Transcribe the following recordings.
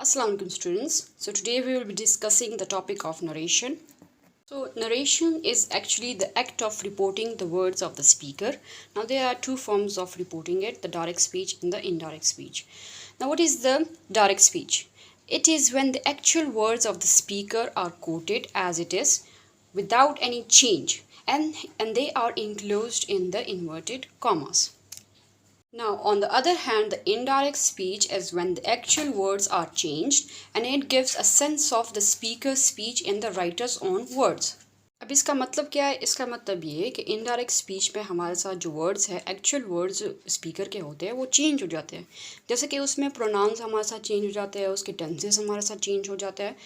Assalamu alaikum students. So today we will be discussing the topic of narration. So narration is actually the act of reporting the words of the speaker. Now there are two forms of reporting it, the direct speech and the indirect speech. Now what is the direct speech? It is when the actual words of the speaker are quoted as it is without any change and they are enclosed in the inverted commas. Now, on the other hand, the indirect speech is when the actual words are changed and it gives a sense of the speaker's speech in the writer's own words. अब इसका मतलब क्या है? इसका मतलब ये है कि इनडायरेक्ट स्पीच में हमारे साथ जो वर्ड्स है, एक्चुअल वर्ड्स स्पीकर के होते हैं वो चेंज हो जाते हैं। जैसे कि उसमें प्रोनाउंस हमारे साथ चेंज हो जाते हैं, उसके टेंसेस हमारे साथ चेंज हो जाता है।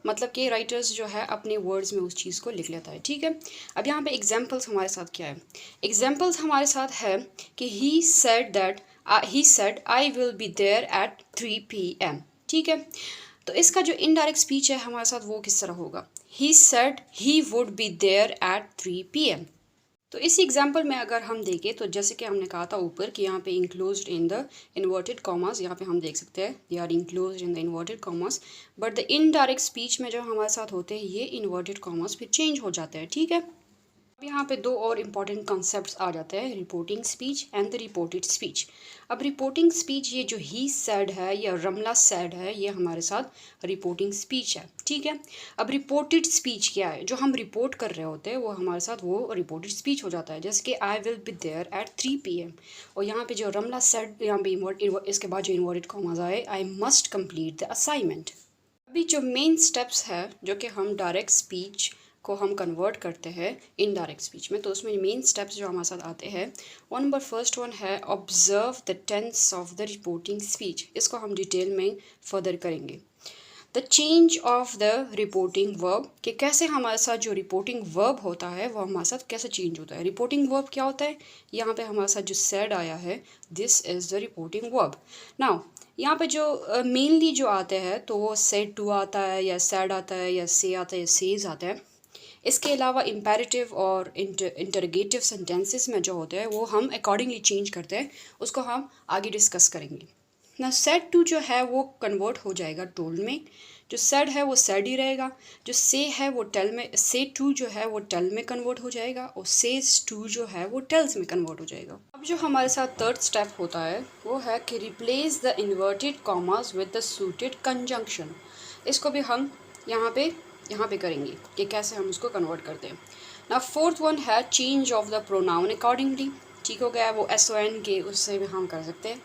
मतलब कि राइटर्स जो है अपने वर्ड्स में उस चीज़ को लिख लेता है। ठीक है, अब यहाँ पे एग्जाम्पल्स हमारे साथ क्या है? एग्जाम्पल्स हमारे साथ है कि he said I will be there at 3 PM। ठीक है, तो इसका जो इनडायरेक्ट स्पीच है हमारे साथ वो किस तरह होगा? He said he would be there at 3 PM। तो इस एग्जाम्पल में अगर हम देखें तो जैसे कि हमने कहा था ऊपर कि यहाँ पे enclosed in the inverted commas, यहाँ पे हम देख सकते हैं they are enclosed in the inverted commas, but the indirect speech में जो हमारे साथ होते हैं ये इन्वर्टेड कॉमर्स फिर चेंज हो जाते हैं। ठीक है, अब यहाँ पे दो और इम्पॉर्टेंट कॉन्सेप्ट्स आ जाते हैं, reporting speech and the reported speech. अब रिपोर्टिंग स्पीच ये जो ही सेड है या रमला सेड है ये हमारे साथ रिपोर्टिंग स्पीच है। ठीक है, अब रिपोर्टेड स्पीच क्या है? जो हम रिपोर्ट कर रहे होते हैं वो हमारे साथ वो रिपोर्टेड स्पीच हो जाता है। जैसे कि I will be there at 3 PM और यहाँ पे जो रमला सेड, यहाँ पे इसके बाद जो इन्वर्टेड कॉमास आए, I must complete the assignment. अभी जो मेन स्टेप्स है जो कि हम डायरेक्ट स्पीच को हम कन्वर्ट करते हैं इनडायरेक्ट स्पीच में, तो उसमें मेन स्टेप्स जो हमारे साथ आते हैं, फर्स्ट वन है observe the tense of the reporting speech. इसको हम डिटेल में फर्दर करेंगे। The change of the reporting verb, कि कैसे हमारे साथ जो रिपोर्टिंग वर्ब होता है वो हमारे साथ कैसे चेंज होता है। रिपोर्टिंग वर्ब क्या होता है? यहाँ पे हमारे साथ जो सेड आया है, this is the reporting verb. Now यहाँ पे जो मेनली जो आते हैं तो वो सेड टू आता है या सेड आता है या से आता है या सेज आता है। इसके अलावा इम्पेरेटिव और इंटरोगेटिव सेंटेंसेस में जो होते हैं वो हम अकॉर्डिंगली चेंज करते हैं, उसको हम आगे डिस्कस करेंगे ना। सेड टू जो है वो कन्वर्ट हो जाएगा टोल में, जो सेड है वो सेड ही रहेगा, जो से है वो टेल में, से टू जो है वो टेल में कन्वर्ट हो जाएगा और सेज टू जो है वो टेल्स में कन्वर्ट हो जाएगा। अब जो हमारे साथ थर्ड स्टेप होता है वो है कि replace the inverted commas with the suited conjunction. इसको भी हम यहाँ पे करेंगे कि कैसे हम उसको कन्वर्ट करते हैं ना। फोर्थ वन है change of the pronoun accordingly. ठीक हो गया, वो SON के उससे भी हम कर सकते हैं।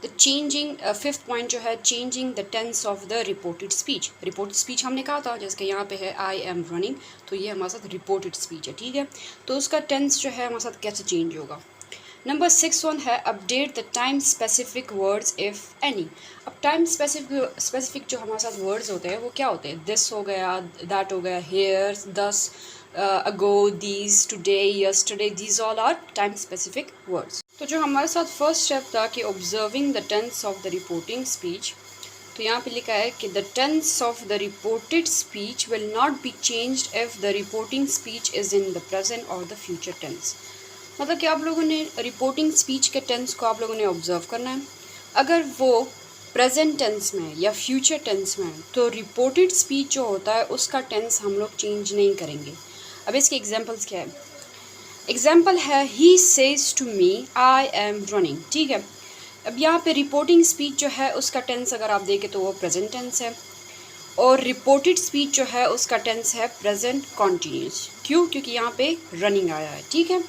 द चेंजिंग फिफ्थ पॉइंट जो है changing the tense of the reported speech. Reported speech हमने कहा था, जैसे कि यहाँ पे है आई एम रनिंग, तो ये हमारे साथ रिपोर्टेड स्पीच है। ठीक है, तो उसका टेंस जो है हमारे साथ कैसे चेंज होगा। नंबर 6 वन है update the time specific words if any. अब टाइम स्पेसिफिक जो हमारे साथ वर्ड्स होते हैं वो क्या होते हैं? दिस हो गया, दैट हो गया, here, this, ago, these, today, yesterday, these all are time specific words. तो जो हमारे साथ फर्स्ट स्टेप था कि observing the tense of the reporting speech, तो यहाँ पे लिखा है कि the tense of the reported speech will not be changed if the reporting speech is in the present और द फ्यूचर टेंस। मतलब कि आप लोगों ने रिपोर्टिंग स्पीच के टेंस को आप लोगों ने ऑब्जर्व करना है। अगर वो प्रेजेंट टेंस में या फ्यूचर टेंस में, तो रिपोर्टेड स्पीच जो होता है उसका टेंस हम लोग चेंज नहीं करेंगे। अब इसके एग्जांपल्स क्या है? एग्जांपल है he says to me I am running. ठीक है, अब यहाँ पे रिपोर्टिंग स्पीच जो है उसका टेंस अगर आप देखें तो वो प्रेजेंट टेंस है और रिपोर्टेड स्पीच जो है उसका टेंस है प्रेजेंट कॉन्टीन्यूस। क्यों? क्योंकि यहाँ पे रनिंग आया है। ठीक है,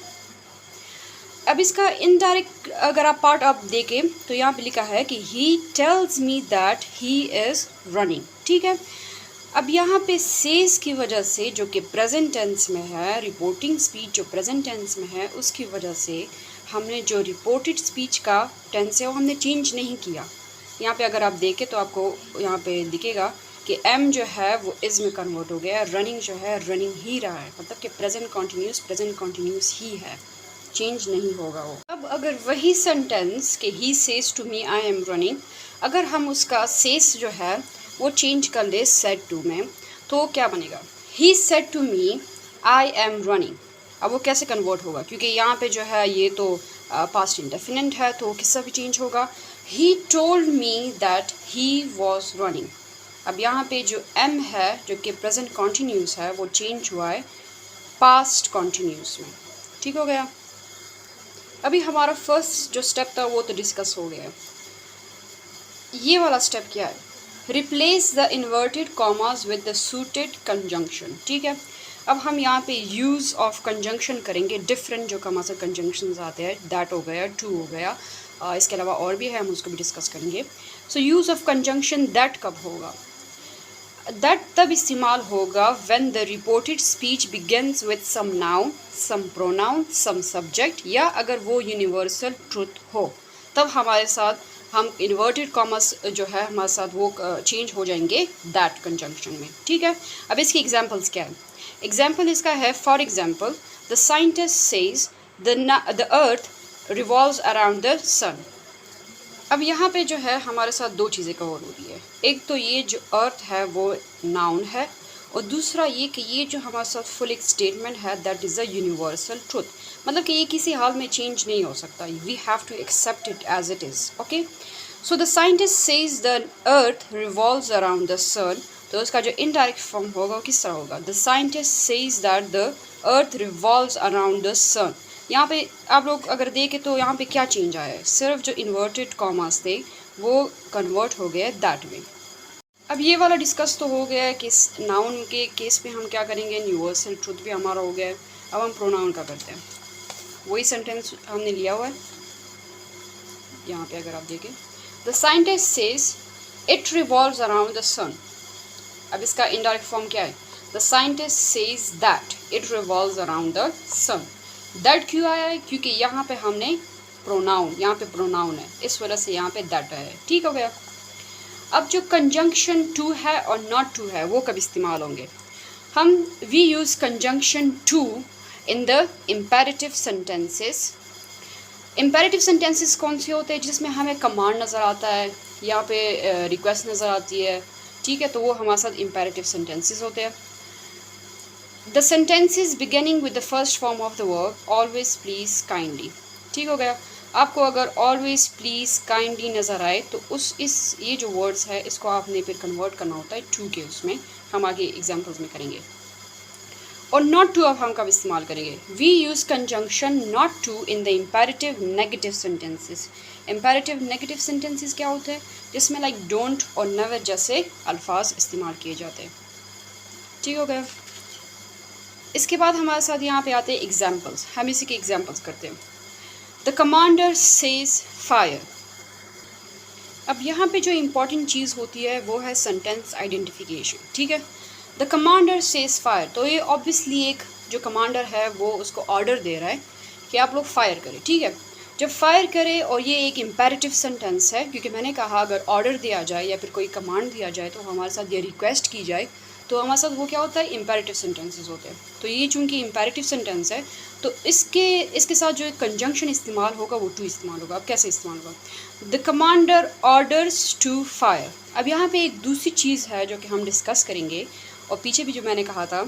अब इसका इनडायरेक्ट अगर आप पार्ट आप देखें तो यहाँ पे लिखा है कि ही tells me that he is running. ठीक है, अब यहाँ पे सेज की वजह से जो कि प्रेजेंट टेंस में है, रिपोर्टिंग स्पीच जो प्रेजेंट टेंस में है उसकी वजह से हमने जो रिपोर्टेड स्पीच का टेंस है वो हमने चेंज नहीं किया। यहाँ पे अगर आप देखें तो आपको यहाँ पे दिखेगा कि एम जो है वो इज़ में कन्वर्ट हो गया, रनिंग जो है रनिंग ही रहा है, मतलब कि प्रेजेंट कॉन्टीन्यूस ही है, चेंज नहीं होगा वो। अब अगर वही सेंटेंस कि he says to me I am running, अगर हम उसका सेज जो है वो चेंज कर ले सेड टू में, तो क्या बनेगा? He said to me I am running. अब वो कैसे कन्वर्ट होगा? क्योंकि यहाँ पे जो है ये तो पास्ट इंडेफिनिट है, तो किससे भी चेंज होगा? He told me that he was running. अब यहाँ पे जो एम है जो कि प्रेजेंट कॉन्टीन्यूस है वो चेंज हुआ है पास्ट कॉन्टीन्यूस में। ठीक हो गया। अभी हमारा फर्स्ट जो स्टेप था वो तो डिस्कस हो गया। ये वाला स्टेप क्या है? Replace the inverted commas with the suited conjunction. ठीक है, अब हम यहाँ पे यूज़ ऑफ कंजंक्शन करेंगे। डिफरेंट जो कमासल कंजंक्शंस आते हैं, दैट हो गया, टू हो गया, इसके अलावा और भी है, हम उसको भी डिस्कस करेंगे। So use of conjunction that कब होगा? दैट तब इस्तेमाल होगा when the reported speech begins with some noun, some pronoun, some subject, या अगर वो यूनिवर्सल ट्रुथ हो तब हमारे साथ हम इन्वर्टेड कॉमर्स जो है हमारे साथ वो चेंज हो जाएंगे दैट कंजंक्शन में। ठीक है, अब इसकी एग्जांपल्स क्या है? एग्जाम्पल इसका है, for example the scientist says the earth revolves around the sun. अब यहाँ पे जो है हमारे साथ दो चीज़ें कवर हो रही है। एक तो ये जो अर्थ है वो नाउन है, और दूसरा ये कि ये जो हमारे साथ फुल एक स्टेटमेंट है that is a universal truth, मतलब कि ये किसी हाल में चेंज नहीं हो सकता। We have to accept it as it is. Okay, so the scientist says the earth revolves around the sun, तो उसका जो इनडायरेक्ट फॉर्म होगा वो किस तरह होगा? The scientist says that the earth revolves around the sun. यहाँ पे आप लोग अगर देखें तो यहाँ पे क्या चेंज आया है? सिर्फ जो इन्वर्टेड कॉमास थे वो कन्वर्ट हो गए दैट में। अब ये वाला डिस्कस तो हो गया है कि नाउन के केस में हम क्या करेंगे, यूनिवर्सल ट्रुथ भी हमारा हो गया है। अब हम प्रोनाउन का करते हैं। वही सेंटेंस हमने लिया हुआ है यहाँ पे, अगर आप देखें, the scientist says it revolves around the sun. अब इसका इनडायरेक्ट फॉर्म क्या है? The scientist says that it revolves around the sun. That क्यों आया है? क्योंकि यहाँ पे हमने प्रोनाउन, यहाँ पे प्रोनाउन है, इस वजह से यहाँ पे दैट आया है। ठीक हो गया। अब जो कंजंक्शन टू है और नॉट टू है वो कब इस्तेमाल होंगे? हम we use conjunction to in the imperative sentences. Imperative sentences कौन से होते हैं? जिसमें हमें कमांड नज़र आता है, यहाँ पे रिक्वेस्ट नज़र आती है। ठीक है, तो वो हमारे साथ इम्पेरेटिव सेंटेंसेस होते हैं। The sentences beginning with the first form of the verb always, please, kindly. ठीक हो गया। आपको अगर ऑलवेज, प्लीज़, काइंडली नज़र आए तो ये जो वर्ड्स है इसको आपने फिर कन्वर्ट करना होता है टू के उसमें। हम आगे एग्जांपल्स में करेंगे। और नॉट टू अब हम कब इस्तेमाल करेंगे? We use conjunction not to in the imperative negative sentences. Imperative negative sentences क्या होते हैं? जिसमें लाइक डोंट और नेवर जैसे अल्फाज इस्तेमाल किए जाते हैं। ठीक हो गया। इसके बाद हमारे साथ यहाँ पे आते हैं एग्जाम्पल्स। हम इसी के एग्जाम्पल्स करते हैं। The commander says fire. अब यहाँ पे जो इम्पॉर्टेंट चीज़ होती है वो है सेंटेंस आइडेंटिफिकेशन। ठीक है, द कमांडर सेज फायर, तो ये ऑब्वियसली एक जो कमांडर है वो उसको ऑर्डर दे रहा है कि आप लोग फायर करें। ठीक है, जब फायर करे, और ये एक इम्पेरेटिव सेंटेंस है क्योंकि मैंने कहा अगर ऑर्डर दिया जाए या फिर कोई कमांड दिया जाए तो हमारे साथ ये रिक्वेस्ट की जाए तो हमारे साथ वो क्या होता है? इम्पेरेटिव सेंटेंसेस होते हैं। तो ये चूँकि इम्पेरेटिव सेंटेंस है तो इसके साथ जो कंजंक्शन इस्तेमाल होगा वो टू इस्तेमाल होगा। अब कैसे इस्तेमाल होगा? The commander orders to fire. अब यहाँ पे एक दूसरी चीज़ है जो कि हम डिस्कस करेंगे, और पीछे भी जो मैंने कहा था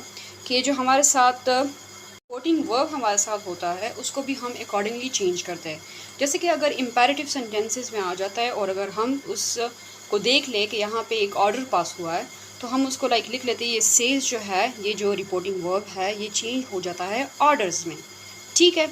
कि जो हमारे साथ रिपोर्टिंग वर्ब हमारे साथ होता है उसको भी हम अकॉर्डिंगली चेंज करते हैं। जैसे कि अगर इम्पेरेटिव सेंटेंसेस में आ जाता है और अगर हम उसको देख ले कि यहाँ पे एक ऑर्डर पास हुआ है तो हम उसको लाइक लिख लेते हैं, ये सेज जो है, ये जो रिपोर्टिंग वर्ब है ये चेंज हो जाता है ऑर्डर्स में। ठीक है,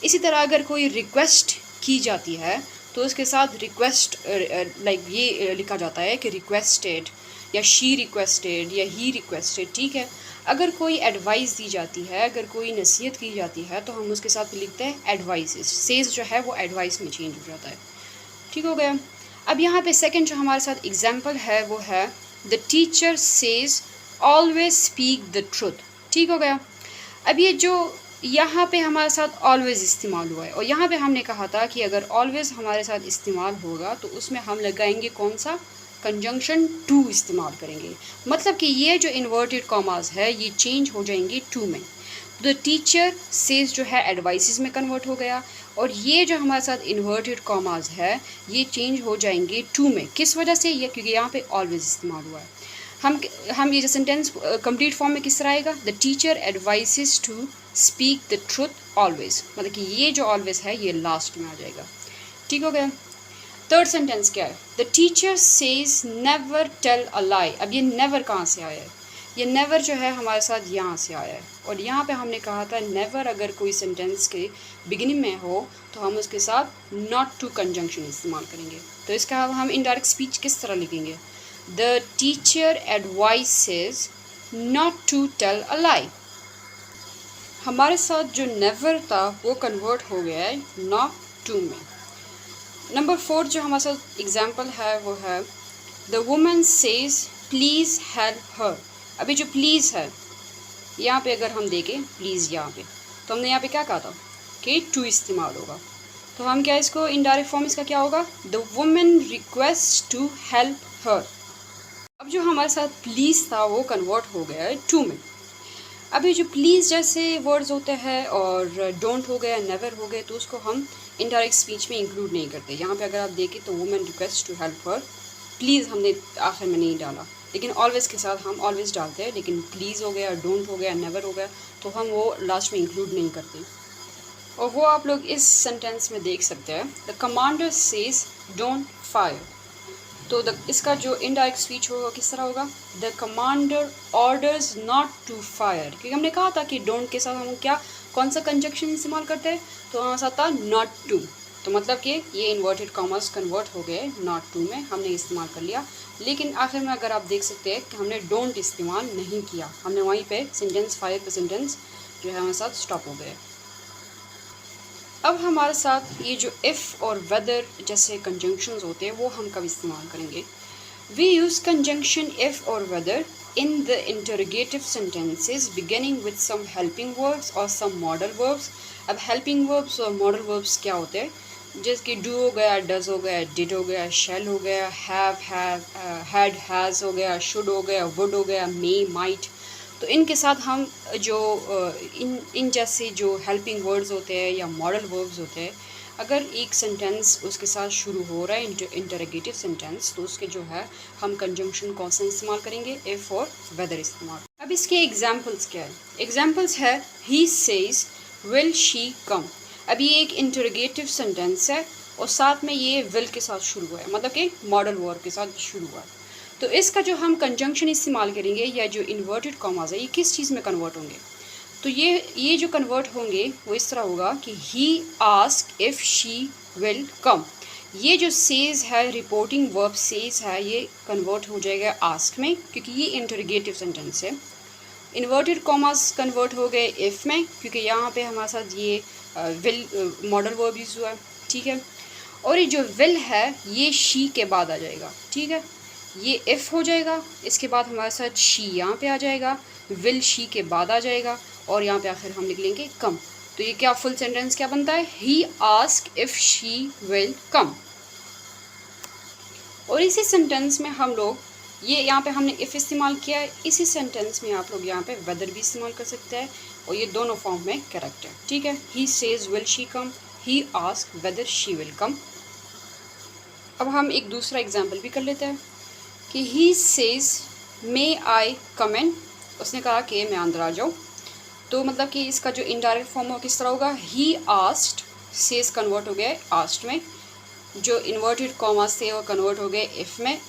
इसी तरह अगर कोई रिक्वेस्ट की जाती है तो उसके साथ रिक्वेस्ट लाइक ये लिखा जाता है कि रिक्वेस्टेड, या शी रिक्वेस्टेड, या ही रिक्वेस्टेड। ठीक है, अगर कोई एडवाइस दी जाती है, अगर कोई नसीहत की जाती है तो हम उसके साथ लिखते हैं एडवाइसेस। सेज जो है वो एडवाइस में चेंज हो जाता है। ठीक हो गया। अब यहाँ पे सेकंड जो हमारे साथ एग्जाम्पल है वो है the teacher says always speak the truth. ठीक हो गया। अब ये जो यहाँ पे हमारे साथ ऑलवेज इस्तेमाल हुआ है, और यहाँ पे हमने कहा था कि अगर ऑलवेज हमारे साथ इस्तेमाल होगा तो उसमें हम लगाएंगे कौन सा? कंजंक्शन टू इस्तेमाल करेंगे। मतलब कि ये जो इन्वर्टेड कॉमास है ये चेंज हो जाएंगे टू में। द टीचर सेज जो है एडवाइसेस में कन्वर्ट हो गया, और ये जो हमारे साथ इन्वर्टेड कॉमास है ये चेंज हो जाएंगे टू में। किस वजह से? ये क्योंकि यहाँ पे ऑलवेज इस्तेमाल हुआ है। हम ये जो सेंटेंस कंप्लीट फॉर्म में किस तरह आएगा? The teacher advises to speak the truth always, मतलब कि ये जो ऑलवेज है ये लास्ट में आ जाएगा। ठीक हो गया। थर्ड सेंटेंस क्या है, the teacher says never tell a lie. अब ये नेवर कहाँ से आया है, ये नेवर जो है हमारे साथ यहाँ से आया है, और यहाँ पे हमने कहा था नेवर अगर कोई सेंटेंस के बिगिनिंग में हो तो हम उसके साथ नॉट टू कंजंक्शन इस्तेमाल करेंगे। तो इसका हम इनडायरेक्ट स्पीच किस तरह लिखेंगे, the teacher advises not to tell a lie. हमारे साथ जो नेवर था वो कन्वर्ट हो गया है नॉट टू में। नंबर 4 जो हमारे साथ एग्जाम्पल है वो है the woman says please help her. अभी जो प्लीज़ है यहाँ पे अगर हम देखें प्लीज़ यहाँ पे, तो हमने यहाँ पे क्या कहा था कि टू इस्तेमाल होगा, तो हम क्या इसको इनडायरेक्ट फॉर्म इसका क्या होगा, the woman request to help her. अब जो हमारे साथ प्लीज़ था वो कन्वर्ट हो गया है टू में। अभी जो प्लीज़ जैसे वर्ड्स होते हैं और डोंट हो गया, नेवर हो गए, तो उसको हम इनडायरेक्ट स्पीच में इंक्लूड नहीं करते। यहाँ पे अगर आप देखें तो women request to help her, please हमने आखिर में नहीं डाला, लेकिन ऑलवेज़ के साथ हम ऑलवेज़ डालते हैं, लेकिन प्लीज़ हो गया, डोंट हो गया, नेवर हो गया, तो हम वो लास्ट में इंक्लूड नहीं करते। और वो आप लोग इस सेंटेंस में देख सकते हैं, the commander says don't fire. तो इसका जो इनडायरेक्ट स्पीच होगा किस तरह होगा, the commander orders not to fire, क्योंकि हमने कहा था कि डोंट के साथ हम क्या कौन सा कंजक्शन इस्तेमाल करते हैं, तो हमारे साथ था नॉट टू। तो मतलब कि ये इन्वर्टेड कॉमर्स कन्वर्ट हो गए नॉट टू में, हमने इस्तेमाल कर लिया, लेकिन आखिर में अगर आप देख सकते हैं कि हमने डोंट इस्तेमाल नहीं किया, हमने वहीं पे सेंटेंस 5 पे सेंटेंस जो है हमारे साथ स्टॉप हो गए। अब हमारे साथ ये जो इफ़ और वेदर जैसे कंजंक्शंस होते हैं वो हम कब इस्तेमाल करेंगे। वी यूज़ कंजंक्शन इफ़ और weather in the interrogative sentences beginning with some helping verbs or some modal verbs। अब helping verbs और modal verbs क्या होते हैं, जैसे कि do हो गया, does हो गया, did हो गया, shall हो गया, have, had, has हो गया, should हो गया, would हो गया, may, might। तो इनके साथ हम जो इन जैसे जो हेल्पिंग वर्ड्स होते हैं या मॉडल वर्ब्स होते हैं, अगर एक सेंटेंस उसके साथ शुरू हो रहा है इंटरोगेटिव सेंटेंस, तो उसके जो है हम कंजंक्शन कौन सा इस्तेमाल करेंगे, इफ़ और वेदर इस्तेमाल। अब इसके एग्जांपल्स क्या है, एग्जांपल्स है he says will she come. अब ये एक इंटरोगेटिव सेंटेंस है और साथ में ये विल के साथ शुरू हुआ है, मतलब कि मॉडल वर्ब के साथ शुरू हुआ है। तो इसका जो हम कंजंक्शन इस्तेमाल करेंगे या जो इन्वर्टेड कॉमास है ये किस चीज़ में कन्वर्ट होंगे, तो ये जो कन्वर्ट होंगे वो इस तरह होगा कि he ask if she will come. ये जो सेज है रिपोर्टिंग वर्ब सेज है ये कन्वर्ट हो जाएगा आस्क में, क्योंकि ये इंटरोगेटिव सेंटेंस है। इन्वर्टेड कॉमास कन्वर्ट हो गए इफ़ में, क्योंकि यहाँ पे हमारे साथ ये विल मॉडल वर्ब यूज़ हुआ है, ठीक है। और ये जो विल है ये शी के बाद आ जाएगा, ठीक है, ये इफ़ हो जाएगा, इसके बाद हमारे साथ शी यहाँ पे आ जाएगा, विल शी के बाद आ जाएगा, और यहाँ पे आखिर हम लिख लेंगे कम। तो ये क्या फुल सेंटेंस क्या बनता है, he ask if she will come. और इसी सेंटेंस में हम लोग ये यहाँ पे हमने इफ़ इस्तेमाल किया है, इसी सेंटेंस में आप लोग यहाँ पे वेदर भी इस्तेमाल कर सकते हैं, और ये दोनों फॉर्म में करेक्ट है, ठीक है। He says will she come, he ask whether she will कम। अब हम एक दूसरा एग्जाम्पल भी कर लेते हैं कि ही सेज मे आई कम इन, उसने कहा कि मैं अंदर आ जाऊँ। तो मतलब कि इसका जो इनडायरेक्ट फॉर्म हो किस तरह होगा, ही आस्क्ड, सेज कन्वर्ट हो गया आस्क्ड में, जो इन्वर्टेड कॉमास थे वो कन्वर्ट हो गए इफ़ में।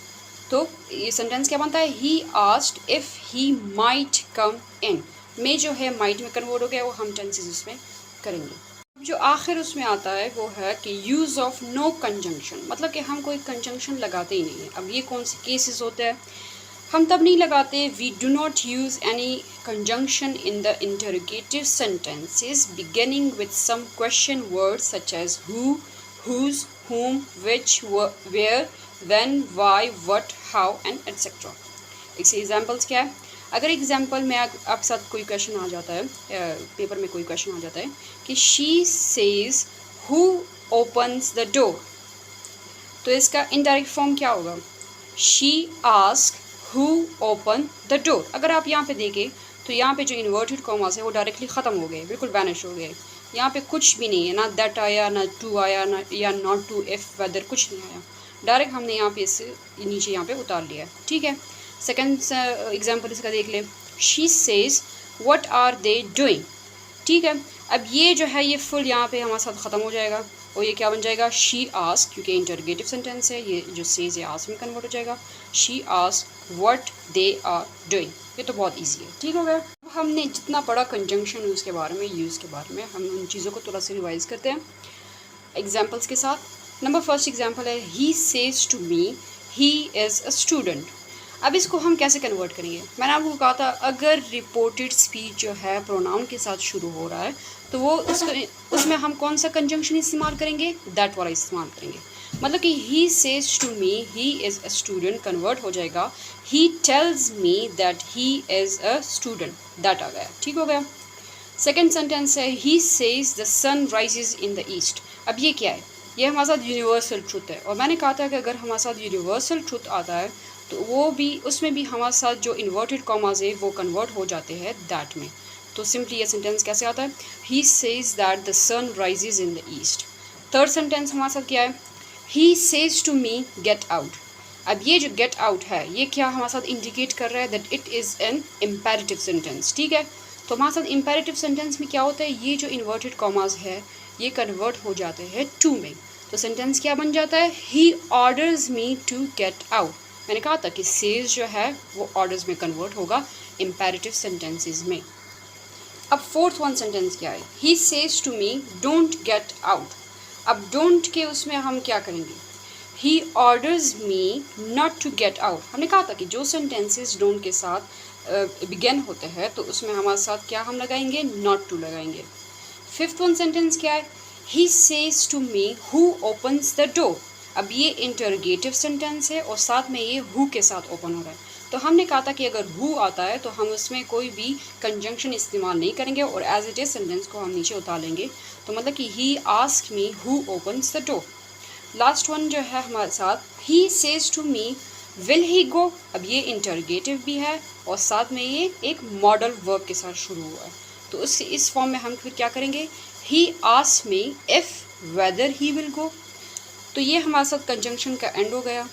तो ये सेंटेंस क्या बनता है, he asked if he might come in, में जो है माइट में कन्वर्ट हो गया, वो हम टेंसेस उसमें करेंगे। जो आखिर उसमें आता है वो है कि यूज़ ऑफ नो कंजंक्शन, मतलब कि हम कोई कंजंक्शन लगाते ही नहीं है। अब ये कौन से केसेस होते हैं, हम तब नहीं लगाते, we do not use any conjunction in the interrogative sentences beginning with some question words such as who, whose, whom, which, where, when, why, what, how and etc। इसके एग्जाम्पल्स क्या है, अगर एग्जाम्पल में आपके साथ कोई क्वेश्चन आ जाता है, पेपर में कोई क्वेश्चन आ जाता है कि she says who opens the door, तो इसका इनडायरेक्ट फॉर्म क्या होगा, she ask who open the door. अगर आप यहाँ पे देखें तो यहाँ पे जो इन्वर्टेड कॉमास है वो डायरेक्टली ख़त्म हो गए, बिल्कुल वैनिश हो गए, यहाँ पे कुछ भी नहीं है, ना दैट आया, ना टू आया, ना या नॉट टू, इफ़, वेदर, कुछ नहीं आया, डायरेक्ट हमने यहाँ पे इसे नीचे यहाँ पे उतार लिया है, ठीक है। सेकंड एग्जांपल इसका देख ले, she says what are they doing, ठीक है। अब ये जो है ये फुल यहाँ पे हमारे साथ ख़त्म हो जाएगा, और ये क्या बन जाएगा, शी आस्क, क्योंकि इंटरोगेटिव सेंटेंस है, ये जो सेज या आस्क में कन्वर्ट हो जाएगा, she ask what they are doing. ये तो बहुत ईजी है, ठीक हो गया। अब हमने जितना पढ़ा कंजंक्शन यूज़ के बारे में, यूज़ के बारे में, हम उन चीज़ों को थोड़ा सा रिवाइज करते हैं एग्जाम्पल्स के साथ। नंबर फर्स्ट एग्जाम्पल है, he says to me he is a student. अब इसको हम कैसे कन्वर्ट करेंगे, मैंने आपको कहा था अगर रिपोर्टेड स्पीच जो है प्रोनाउन के साथ शुरू हो रहा है तो वो उसमें हम कौन सा कंजंक्शन इस्तेमाल करेंगे, दैट वाला इस्तेमाल करेंगे। मतलब कि he says to me he is a student convert हो जाएगा he tells me that he is a student, that आ गया, ठीक हो गया। सेकेंड सेंटेंस है, he says the sun rises in the east. अब ये क्या है, ये हमारे साथ यूनिवर्सल ट्रुथ है, और मैंने कहा था कि अगर हमारे साथ यूनिवर्सल ट्रुथ आता है तो वो भी उसमें भी हमारे साथ जो इन्वर्टेड कॉमाज है वो कन्वर्ट हो जाते हैं दैट में। तो सिंपली ये सेंटेंस कैसे आता है, he says that the sun rises in the east. Third sentence हमारे साथ क्या है, he says to me get out. अब ये जो गेट आउट है ये क्या हमारे साथ इंडिकेट कर रहा है, that it is an imperative sentence, ठीक है। तो हमारे साथ इम्पेरेटिव सेंटेंस में क्या होता है, ये जो इन्वर्टेड कॉमाज है ये कन्वर्ट हो जाते हैं टू में। तो सेंटेंस क्या बन जाता है, he orders me to get out. मैंने कहा था कि सेज जो है वो ऑर्डर्स में कन्वर्ट होगा इम्पेरेटिव सेंटेंसेस में। अब फोर्थ वन सेंटेंस क्या है, he says to me don't get out. अब डोंट के उसमें हम क्या करेंगे, he orders me not to get out. हमने कहा था कि जो सेंटेंसेस डोंट के साथ बिगन होते हैं तो उसमें हमारे साथ क्या हम लगाएंगे, नॉट टू लगाएंगे। फिफ्थ वन सेंटेंस क्या है, he says to me who opens the door. अब ये इंटरोगेटिव सेंटेंस है और साथ में ये हु के साथ ओपन हो रहा है। तो हमने कहा था कि अगर हु आता है तो हम उसमें कोई भी कंजंक्शन इस्तेमाल नहीं करेंगे और एज इट इज सेंटेंस को हम नीचे उतार लेंगे। तो मतलब कि he ask me who opens the door. Last one जो है हमारे साथ, he says to me will he go. अब ये इंटरोगेटिव भी है और साथ में ये एक मॉडल वर्ब के साथ शुरू हुआ है। तो इस फॉर्म में हम फिर क्या करेंगे, he ask me if whether he will go. तो ये हमारे साथ कंजंक्शन का एंड हो गया।